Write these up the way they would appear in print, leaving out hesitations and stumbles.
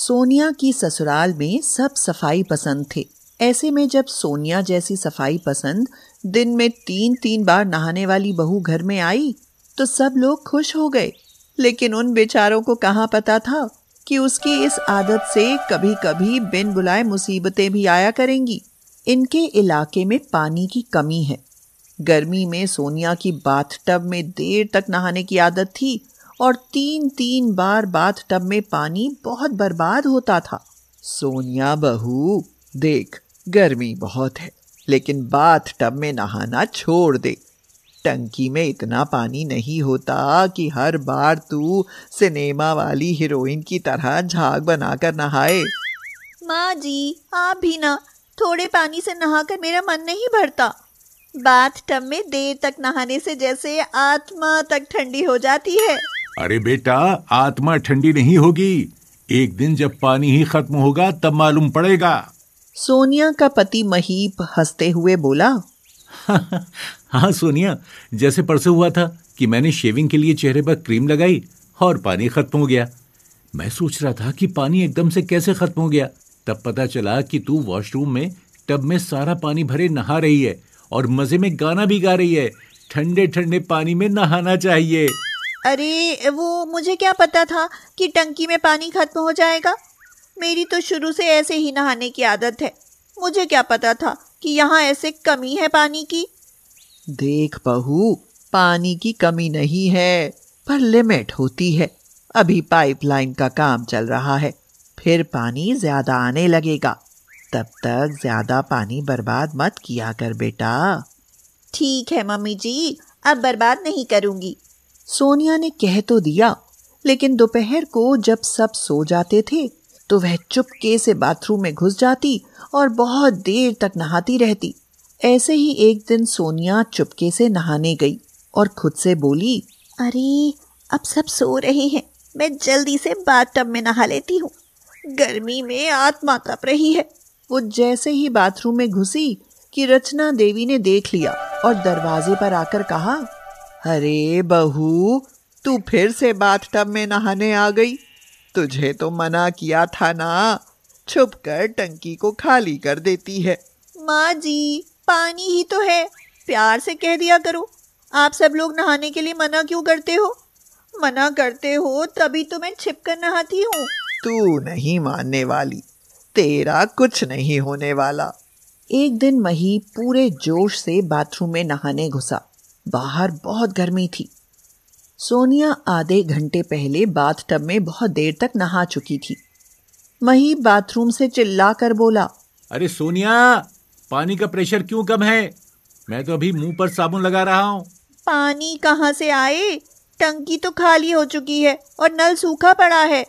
सोनिया की ससुराल में सब सफाई पसंद थे। ऐसे में जब सोनिया जैसी सफाई पसंद दिन में 3-3 बार नहाने वाली बहू घर में आई तो सब लोग खुश हो गए। लेकिन उन बेचारों को कहाँ पता था कि उसकी इस आदत से कभी कभी बिन बुलाए मुसीबतें भी आया करेंगी। इनके इलाके में पानी की कमी है। गर्मी में सोनिया की बाथटब में देर तक नहाने की आदत थी और 3-3 बार बाथटब में पानी बहुत बर्बाद होता था। सोनिया बहू, देख, गर्मी बहुत है, लेकिन बाथटब में नहाना छोड़ दे। टंकी में इतना पानी नहीं होता कि हर बार तू सिनेमा वाली हीरोइन की तरह झाग बनाकर नहाए। माँ जी, आप भी ना, थोड़े पानी से नहाकर मेरा मन नहीं भरता। बाथटब में देर तक नहाने से जैसे आत्मा तक ठंडी हो जाती है। अरे बेटा, आत्मा ठंडी नहीं होगी, एक दिन जब पानी ही खत्म होगा तब मालूम पड़ेगा। सोनिया का पति महीप हंसते हुए बोला। हाँ सोनिया, जैसे परसों हुआ था कि मैंने शेविंग के लिए चेहरे पर क्रीम लगाई और पानी खत्म हो गया। मैं सोच रहा था कि पानी एकदम से कैसे खत्म हो गया, तब पता चला कि तू वॉशरूम में टब में सारा पानी भरे नहा रही है और मजे में गाना भी गा रही है, ठंडे ठंडे पानी में नहाना चाहिए। अरे वो मुझे क्या पता था कि टंकी में पानी खत्म हो जाएगा। मेरी तो शुरू से ऐसे ही नहाने की आदत है। मुझे क्या पता था कि यहाँ ऐसे कमी है पानी की। देख बहू, पानी की कमी नहीं है, पर लिमिट होती है। अभी पाइपलाइन का काम चल रहा है, फिर पानी ज्यादा आने लगेगा। तब तक ज्यादा पानी बर्बाद मत किया कर बेटा। ठीक है मम्मी जी, अब बर्बाद नहीं करूंगी। सोनिया ने कह तो दिया, लेकिन दोपहर को जब सब सो जाते थे तो वह चुपके से बाथरूम में घुस जाती और बहुत देर तक नहाती रहती। ऐसे ही एक दिन सोनिया चुपके से नहाने गई और खुद से बोली, अरे अब सब सो रहे हैं, मैं जल्दी से बाथटब में नहा लेती हूँ, गर्मी में आत्मा तप रही है। वो जैसे ही बाथरूम में घुसी कि रचना देवी ने देख लिया और दरवाजे पर आकर कहा, अरे बहू, तू फिर से बाथटब में नहाने आ गई? तुझे तो मना किया था ना, छुपकर टंकी को खाली कर देती है। माँ जी, पानी ही तो है, प्यार से कह दिया करो। आप सब लोग नहाने के लिए मना क्यों करते हो? मना करते हो तभी तो मैं छिपकर नहाती हूँ। तू नहीं मानने वाली, तेरा कुछ नहीं होने वाला। एक दिन मही पूरे जोश से बाथरूम में नहाने घुसा। बाहर बहुत गर्मी थी। सोनिया आधे घंटे पहले बाथटब में बहुत देर तक नहा चुकी थी। मही बाथरूम से चिल्लाकर बोला, अरे सोनिया, पानी का प्रेशर क्यों कम है? मैं तो अभी मुंह पर साबुन लगा रहा हूँ। पानी कहाँ से आए? टंकी तो खाली हो चुकी है और नल सूखा पड़ा है।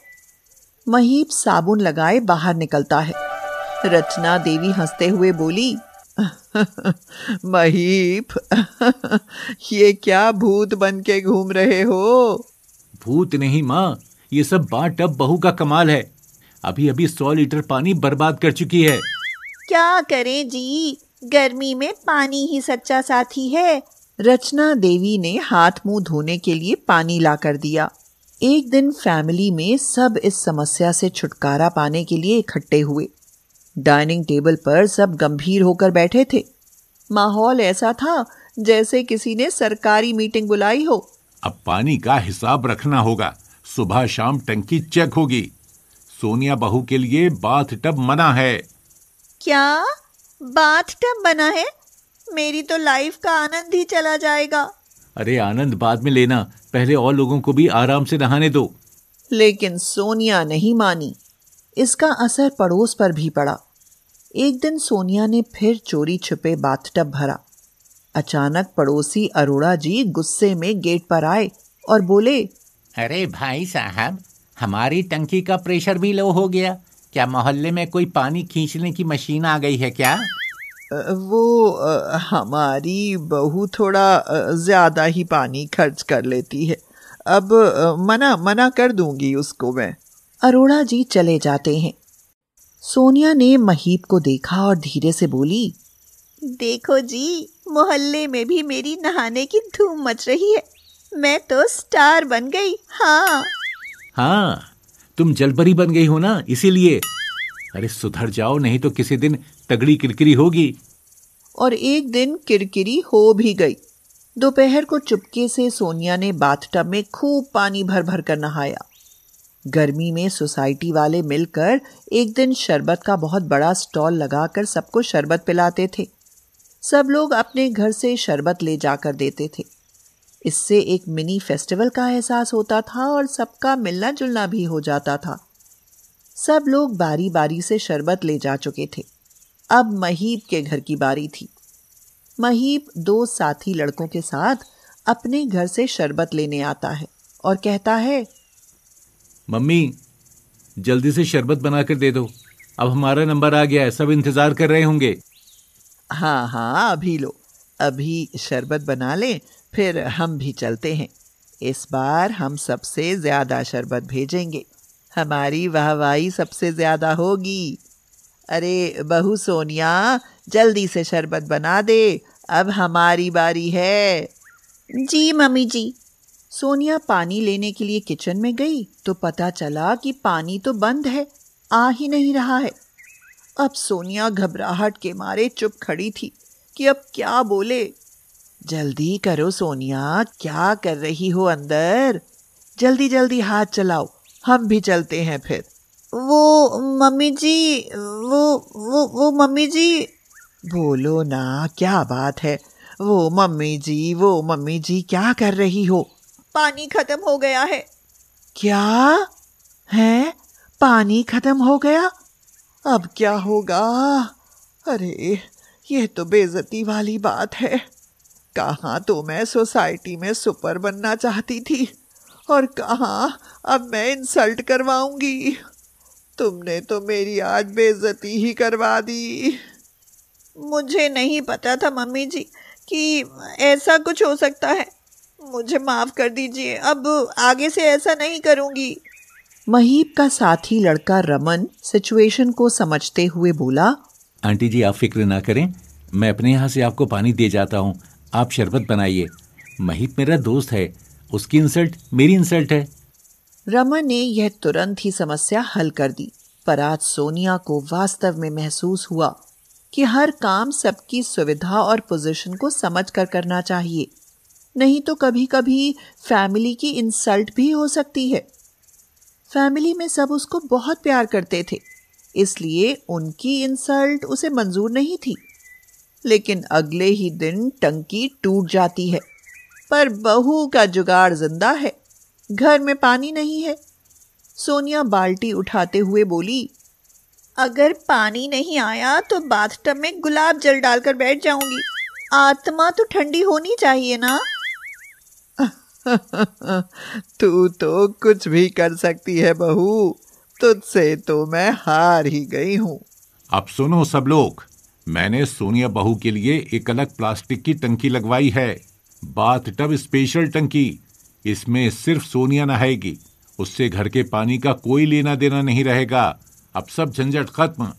महीप साबुन लगाए बाहर निकलता है। रचना देवी हंसते हुए बोली, महीप, ये क्या भूत बन के घूम रहे हो? भूत नहीं माँ, ये सब बाथटब बहू का कमाल है। अभी अभी 100 लीटर पानी बर्बाद कर चुकी है। क्या करें जी, गर्मी में पानी ही सच्चा साथी है। रचना देवी ने हाथ मुंह धोने के लिए पानी ला कर दिया। एक दिन फैमिली में सब इस समस्या से छुटकारा पाने के लिए इकट्ठे हुए। डाइनिंग टेबल पर सब गंभीर होकर बैठे थे। माहौल ऐसा था जैसे किसी ने सरकारी मीटिंग बुलाई हो। अब पानी का हिसाब रखना होगा, सुबह शाम टंकी चेक होगी। सोनिया बहू के लिए बाथटब मना है। क्या बाथटब बना है? मेरी तो लाइफ का आनंद ही चला जाएगा। अरे आनंद बाद में लेना, पहले और लोगों को भी आराम से नहाने दो। लेकिन सोनिया नहीं मानी। इसका असर पड़ोस पर भी पड़ा। एक दिन सोनिया ने फिर चोरी छुपे बाथटब भरा। अचानक पड़ोसी अरोड़ा जी गुस्से में गेट पर आए और बोले, अरे भाई साहब, हमारी टंकी का प्रेशर भी लो हो गया। क्या मोहल्ले में कोई पानी खींचने की मशीन आ गई है क्या? हमारी बहू थोड़ा ज्यादा ही पानी खर्च कर लेती है। अब मना कर दूंगी उसको मैं। अरोड़ा जी चले जाते हैं। सोनिया ने महीप को देखा और धीरे से बोली, देखो जी, मोहल्ले में भी मेरी नहाने की धूम मच रही है। मैं तो स्टार बन गई। हाँ, तुम जलपरी बन गई हो ना, इसीलिए। अरे सुधर जाओ, नहीं तो किसी दिन तगड़ी किरकिरी होगी। और एक दिन किरकिरी हो भी गई। दोपहर को चुपके से सोनिया ने बाथटब में खूब पानी भर भर कर नहाया। गर्मी में सोसाइटी वाले मिलकर एक दिन शरबत का बहुत बड़ा स्टॉल लगाकर सबको शरबत पिलाते थे। सब लोग अपने घर से शरबत ले जाकर देते थे। इससे एक मिनी फेस्टिवल का एहसास होता था और सबका मिलना जुलना भी हो जाता था। सब लोग बारी बारी से शरबत ले जा चुके थे। अब महीप के घर की बारी थी। महीप 2 साथी लड़कों के साथ अपने घर से शरबत लेने आता है और कहता है, मम्मी जल्दी से शरबत बनाकर दे दो, अब हमारा नंबर आ गया है, सब इंतजार कर रहे होंगे। हाँ हाँ अभी लो, अभी शरबत बना लें, फिर हम भी चलते हैं। इस बार हम सबसे ज्यादा शरबत भेजेंगे, हमारी वाहवाही सबसे ज्यादा होगी। अरे बहू सोनिया, जल्दी से शरबत बना दे, अब हमारी बारी है। जी मम्मी जी। सोनिया पानी लेने के लिए किचन में गई तो पता चला कि पानी तो बंद है, आ ही नहीं रहा है। अब सोनिया घबराहट के मारे चुप खड़ी थी कि अब क्या बोले। जल्दी करो सोनिया, क्या कर रही हो अंदर? जल्दी जल्दी हाथ चलाओ, हम भी चलते हैं फिर। वो मम्मी जी, वो मम्मी जी। बोलो ना, क्या बात है? वो मम्मी जी क्या कर रही हो? पानी खत्म हो गया है। क्या है? पानी खत्म हो गया? अब क्या होगा? अरे ये तो बेइज्जती वाली बात है। कहाँ तो मैं सोसाइटी में सुपर बनना चाहती थी और कहाँ अब मैं इंसल्ट करवाऊंगी। तुमने तो मेरी आज बेइज्जती ही करवा दी। मुझे नहीं पता था मम्मी जी कि ऐसा कुछ हो सकता है। मुझे माफ कर दीजिए, अब आगे से ऐसा नहीं करूंगी। महीप का साथी लड़का रमन सिचुएशन को समझते हुए बोला, आंटी जी आप फिक्र ना करें, मैं अपने यहाँ से आपको पानी दे जाता हूँ, आप शरबत बनाइए। महीप मेरा दोस्त है, उसकी इंसल्ट मेरी इंसल्ट है। रमन ने यह तुरंत ही समस्या हल कर दी। पर आज सोनिया को वास्तव में महसूस हुआ कि हर काम सबकी सुविधा और पोजीशन को समझ कर करना चाहिए, नहीं तो कभी कभी फैमिली की इंसल्ट भी हो सकती है। फैमिली में सब उसको बहुत प्यार करते थे, इसलिए उनकी इंसल्ट उसे मंजूर नहीं थी। लेकिन अगले ही दिन टंकी टूट जाती है, पर बहू का जुगाड़ जिंदा है। घर में पानी नहीं है। सोनिया बाल्टी उठाते हुए बोली, अगर पानी नहीं आया तो बाथटब में गुलाब जल डालकर बैठ जाऊंगी। आत्मा तो ठंडी होनी चाहिए ना। तू तो कुछ भी कर सकती है बहू, तुझसे तो मैं हार ही गई हूँ। अब सुनो सब लोग, मैंने सोनिया बहू के लिए एक अलग प्लास्टिक की टंकी लगवाई है, बाथटब स्पेशल टंकी। इसमें सिर्फ सोनिया नहाएगी, उससे घर के पानी का कोई लेना देना नहीं रहेगा। अब सब झंझट खत्म।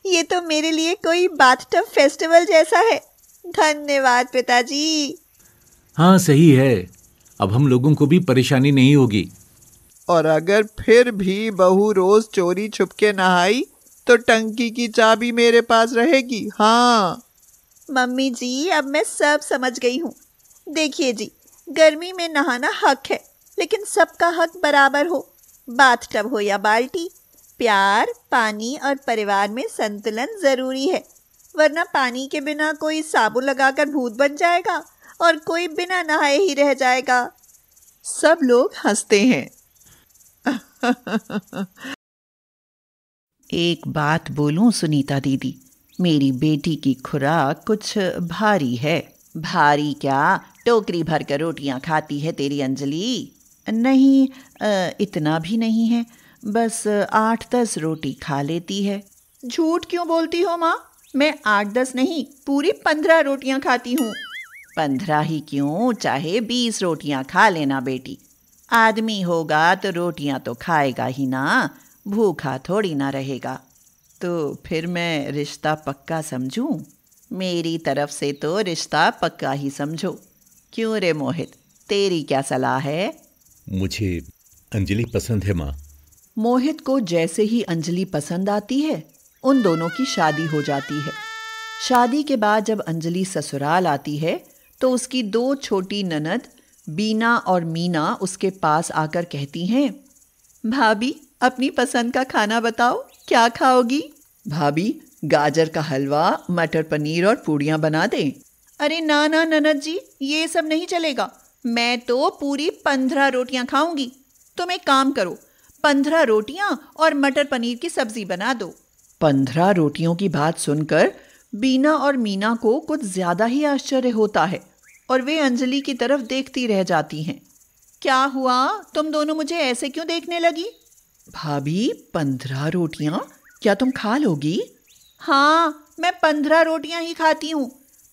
ये तो मेरे लिए कोई बाथटब फेस्टिवल जैसा है। धन्यवाद पिताजी। हाँ सही है, अब हम लोगों को भी परेशानी नहीं होगी। और अगर फिर भी बहू रोज चोरी छुपके नहाई तो टंकी की चाबी मेरे पास रहेगी। हाँ मम्मी जी, अब मैं सब समझ गई हूँ। देखिए जी, गर्मी में नहाना हक है, लेकिन सबका हक बराबर हो। बाथटब हो या बाल्टी, प्यार, पानी और परिवार में संतुलन जरूरी है। वरना पानी के बिना कोई साबुन लगाकर भूत बन जाएगा और कोई बिना नहाए ही रह जाएगा। सब लोग हंसते हैं। एक बात बोलूं सुनीता दीदी, मेरी बेटी की खुराक कुछ भारी है। भारी क्या, टोकरी भर कर रोटियां खाती है तेरी अंजलि। नहीं, इतना भी नहीं है, बस 8-10 रोटी खा लेती है। झूठ क्यों बोलती हो माँ? मैं 8-10 नहीं, पूरी 15 रोटियां खाती हूँ। 15 ही क्यों, चाहे 20 रोटियां खा लेना बेटी। आदमी होगा तो रोटियां तो खाएगा ही ना, भूखा थोड़ी ना रहेगा। तो फिर मैं रिश्ता पक्का समझूं? मेरी तरफ से तो रिश्ता पक्का ही समझो। क्यों रे मोहित, तेरी क्या सलाह है? मुझे अंजलि पसंद है माँ। मोहित को जैसे ही अंजलि पसंद आती है, उन दोनों की शादी हो जाती है। शादी के बाद जब अंजलि ससुराल आती है तो उसकी 2 छोटी ननद बीना और मीना उसके पास आकर कहती हैं, भाभी अपनी पसंद का खाना बताओ, क्या खाओगी? भाभी गाजर का हलवा, मटर पनीर और पूड़ियाँ बना दें। अरे ना ना ननद जी, ये सब नहीं चलेगा। मैं तो पूरी 15 रोटियां खाऊंगी। तुम एक काम करो, 15 रोटियां और मटर पनीर की सब्जी बना दो। 15 रोटियों की बात सुनकर बीना और मीना को कुछ ज्यादा ही आश्चर्य होता है और वे अंजलि की तरफ देखती रह जाती हैं। क्या हुआ, तुम दोनों मुझे ऐसे क्यों देखने लगी? भाभी 15 रोटियां क्या तुम खा लोगी? हाँ, मैं 15 रोटियां ही खाती हूँ।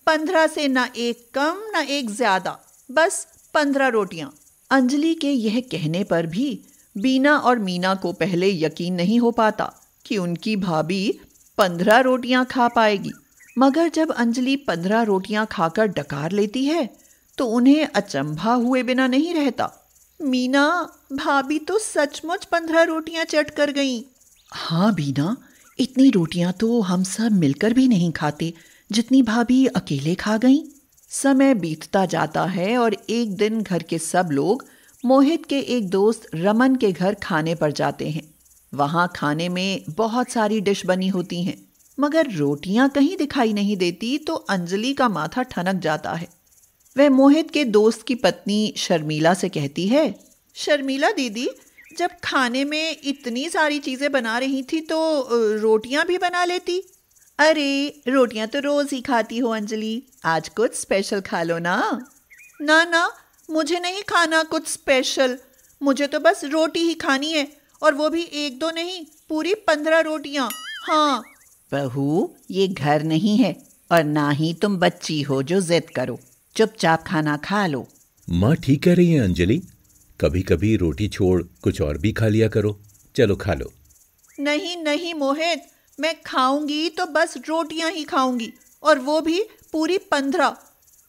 15 से ना एक कम ना एक ज्यादा, बस 15 रोटियां। अंजलि के यह कहने पर भी बीना और मीना को पहले यकीन नहीं हो पाता कि उनकी भाभी 15 रोटियां खा पाएगी। मगर जब अंजलि 15 रोटियां खाकर डकार लेती है तो उन्हें अचंभा हुए बिना नहीं रहता। मीना, भाभी तो सचमुच 15 रोटियां चट कर गईं। हाँ बीना, इतनी रोटियां तो हम सब मिलकर भी नहीं खाते जितनी भाभी अकेले खा गईं। समय बीतता जाता है और एक दिन घर के सब लोग मोहित के एक दोस्त रमन के घर खाने पर जाते हैं। वहाँ खाने में बहुत सारी डिश बनी होती हैं, मगर रोटियां कहीं दिखाई नहीं देती तो अंजलि का माथा ठनक जाता है। वह मोहित के दोस्त की पत्नी शर्मिला से कहती है, शर्मिला दीदी, जब खाने में इतनी सारी चीजें बना रही थी तो रोटियां भी बना लेती। अरे रोटियां तो रोज ही खाती हो अंजलि, आज कुछ स्पेशल खा लो ना। ना ना, मुझे नहीं खाना कुछ स्पेशल, मुझे तो बस रोटी ही खानी है, और वो भी 1-2 नहीं, पूरी 15 रोटियां। हाँ बहू, ये घर नहीं है और ना ही तुम बच्ची हो जो जिद करो। चुपचाप खाना खा लो। माँ ठीक कह रही है अंजलि, कभी कभी रोटी छोड़ कुछ और भी खा लिया करो। चलो खा लो। नहीं नहीं मोहित, मैं खाऊंगी तो बस रोटियां ही खाऊंगी, और वो भी पूरी 15।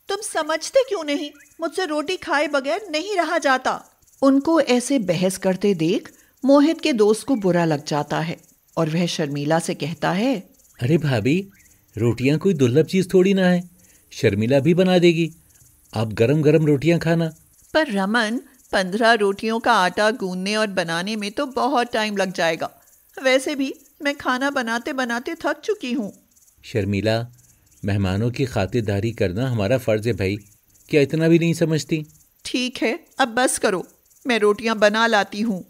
तुम समझते क्यों नहीं, मुझसे रोटी खाए बगैर नहीं रहा जाता। उनको ऐसे बहस करते देख मोहित के दोस्त को बुरा लग जाता है और वह शर्मिला से कहता है, अरे भाभी, रोटियां कोई दुर्लभ चीज थोड़ी ना है, शर्मिला भी बना देगी। आप गरम गरम रोटियां खाना। पर रमन, 15 रोटियों का आटा गूंदने और बनाने में तो बहुत टाइम लग जाएगा। वैसे भी मैं खाना बनाते बनाते थक चुकी हूँ। शर्मिला, मेहमानों की खातिरदारी करना हमारा फर्ज है भाई, क्या इतना भी नहीं समझती? ठीक है, अब बस करो, मैं रोटियां बना लाती हूँ।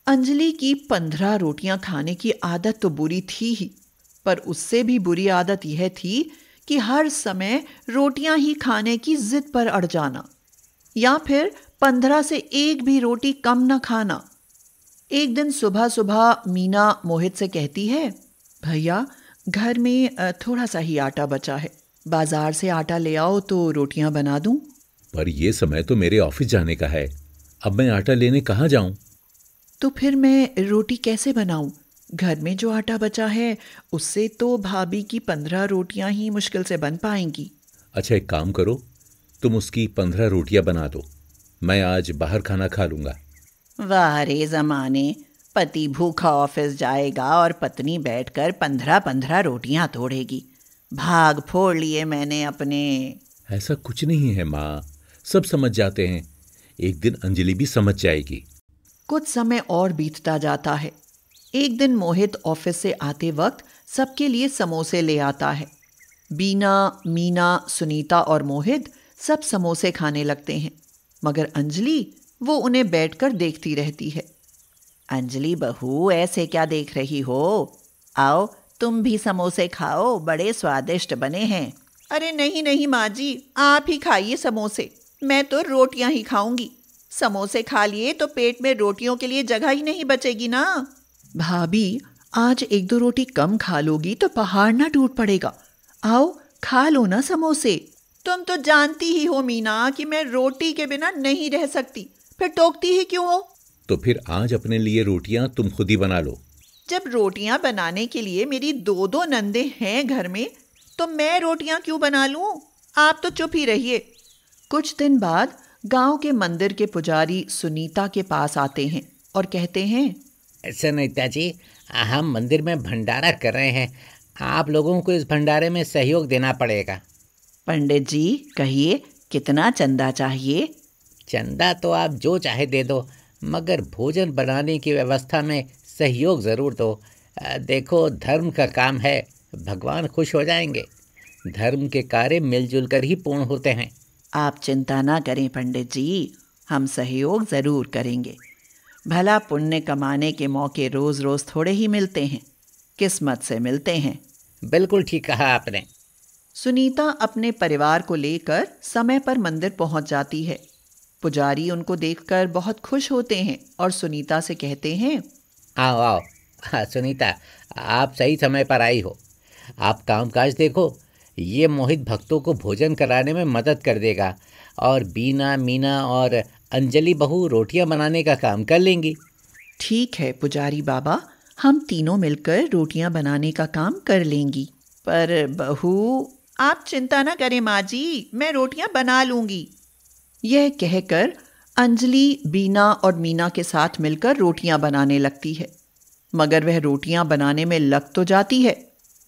अंजलि की 15 रोटियां खाने की आदत तो बुरी थी ही, पर उससे भी बुरी आदत यह थी कि हर समय रोटियां ही खाने की जिद पर अड़ जाना, या फिर 15 से एक भी रोटी कम न खाना। एक दिन सुबह सुबह मीना मोहित से कहती है, भैया घर में थोड़ा सा ही आटा बचा है, बाजार से आटा ले आओ तो रोटियां बना दूं। पर यह समय तो मेरे ऑफिस जाने का है, अब मैं आटा लेने कहाँ जाऊं? तो फिर मैं रोटी कैसे बनाऊं? घर में जो आटा बचा है उससे तो भाभी की 15 रोटियां ही मुश्किल से बन पाएंगी। अच्छा एक काम करो, तुम उसकी 15 रोटियां बना दो, मैं आज बाहर खाना खा लूंगा। वाह रे जमाने, पति भूखा ऑफिस जाएगा और पत्नी बैठकर 15 रोटियां तोड़ेगी। भाग फोड़ लिए मैंने अपने। ऐसा कुछ नहीं है माँ, सब समझ जाते हैं, एक दिन अंजलि भी समझ जाएगी। कुछ समय और बीतता जाता है। एक दिन मोहित ऑफिस से आते वक्त सबके लिए समोसे ले आता है। बीना, मीना, सुनीता और मोहित सब समोसे खाने लगते हैं, मगर अंजलि वो उन्हें बैठकर देखती रहती है। अंजलि बहू, ऐसे क्या देख रही हो? आओ तुम भी समोसे खाओ, बड़े स्वादिष्ट बने हैं। अरे नहीं नहीं माँ जी, आप ही खाइए समोसे, मैं तो रोटियां ही खाऊंगी। समोसे खा लिए तो पेट में रोटियों के लिए जगह ही नहीं बचेगी ना। भाभी, आज 1-2 रोटी कम खा लोगी तो पहाड़ ना टूट पड़ेगा। आओ खा लो ना समोसे। तुम तो जानती ही हो मीना कि मैं रोटी के बिना नहीं रह सकती, फिर टोकती ही क्यों हो? तो फिर आज अपने लिए रोटियां तुम खुद ही बना लो। जब रोटियां बनाने के लिए मेरी 2-2 नंदे हैं घर में, तो मैं रोटियां क्यों बना लूं? आप तो चुप ही रहिए। कुछ दिन बाद गांव के मंदिर के पुजारी सुनीता के पास आते हैं और कहते हैं, सुनीता जी, हम मंदिर में भंडारा कर रहे हैं, आप लोगों को इस भंडारे में सहयोग देना पड़ेगा। पंडित जी, कहिए कितना चंदा चाहिए? चंदा तो आप जो चाहे दे दो, मगर भोजन बनाने की व्यवस्था में सहयोग ज़रूर दो। देखो, धर्म का काम है, भगवान खुश हो जाएंगे। धर्म के कार्य मिलजुल कर ही पूर्ण होते हैं। आप चिंता ना करें पंडित जी, हम सहयोग ज़रूर करेंगे। भला पुण्य कमाने के मौके रोज़ रोज़ थोड़े ही मिलते हैं, किस्मत से मिलते हैं। बिल्कुल ठीक कहा आपने। सुनीता अपने परिवार को लेकर समय पर मंदिर पहुंच जाती है। पुजारी उनको देखकर बहुत खुश होते हैं और सुनीता से कहते हैं, आओ आओ। हाँ सुनीता, आप सही समय पर आई हो। आप कामकाज देखो, ये मोहित भक्तों को भोजन कराने में मदद कर देगा और बीना, मीना और अंजलि बहू रोटियां बनाने का काम कर लेंगी। ठीक है पुजारी बाबा, हम तीनों मिलकर रोटियां बनाने का काम कर लेंगी। पर बहू, आप चिंता ना करें माँ जी, मैं रोटियां बना लूंगी। यह कहकर अंजलि बीना और मीना के साथ मिलकर रोटियां बनाने लगती है। मगर वह रोटियां बनाने में लग तो जाती है,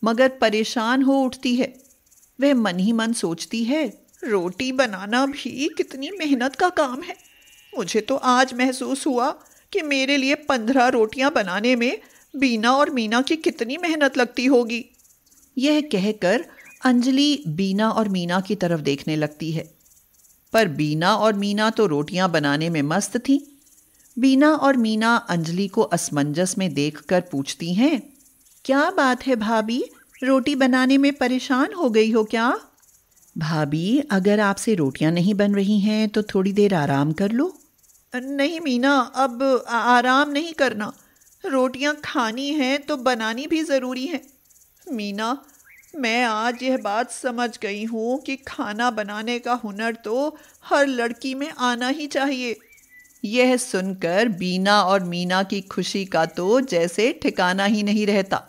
मगर परेशान हो उठती है। वह मन ही मन सोचती है, रोटी बनाना भी कितनी मेहनत का काम है। मुझे तो आज महसूस हुआ कि मेरे लिए 15 रोटियां बनाने में बीना और मीना की कितनी मेहनत लगती होगी। यह कहकर अंजलि बीना और मीना की तरफ देखने लगती है, पर बीना और मीना तो रोटियां बनाने में मस्त थीं। बीना और मीना अंजलि को असमंजस में देखकर पूछती हैं, क्या बात है भाभी, रोटी बनाने में परेशान हो गई हो क्या? भाभी, अगर आपसे रोटियां नहीं बन रही हैं तो थोड़ी देर आराम कर लो। नहीं मीना, अब आराम नहीं करना, रोटियां खानी हैं तो बनानी भी ज़रूरी है। मीना, मैं आज यह बात समझ गई हूँ कि खाना बनाने का हुनर तो हर लड़की में आना ही चाहिए। यह सुनकर बीना और मीना की खुशी का तो जैसे ठिकाना ही नहीं रहता।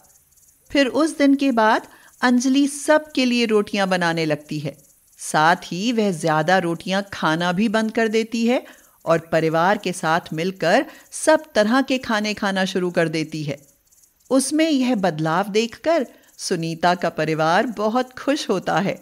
फिर उस दिन के बाद अंजलि सब के लिए रोटियां बनाने लगती है। साथ ही वह ज़्यादा रोटियां खाना भी बंद कर देती है और परिवार के साथ मिलकर सब तरह के खाने खाना शुरू कर देती है। उसमें यह बदलाव देखकर सुनीता का परिवार बहुत खुश होता है।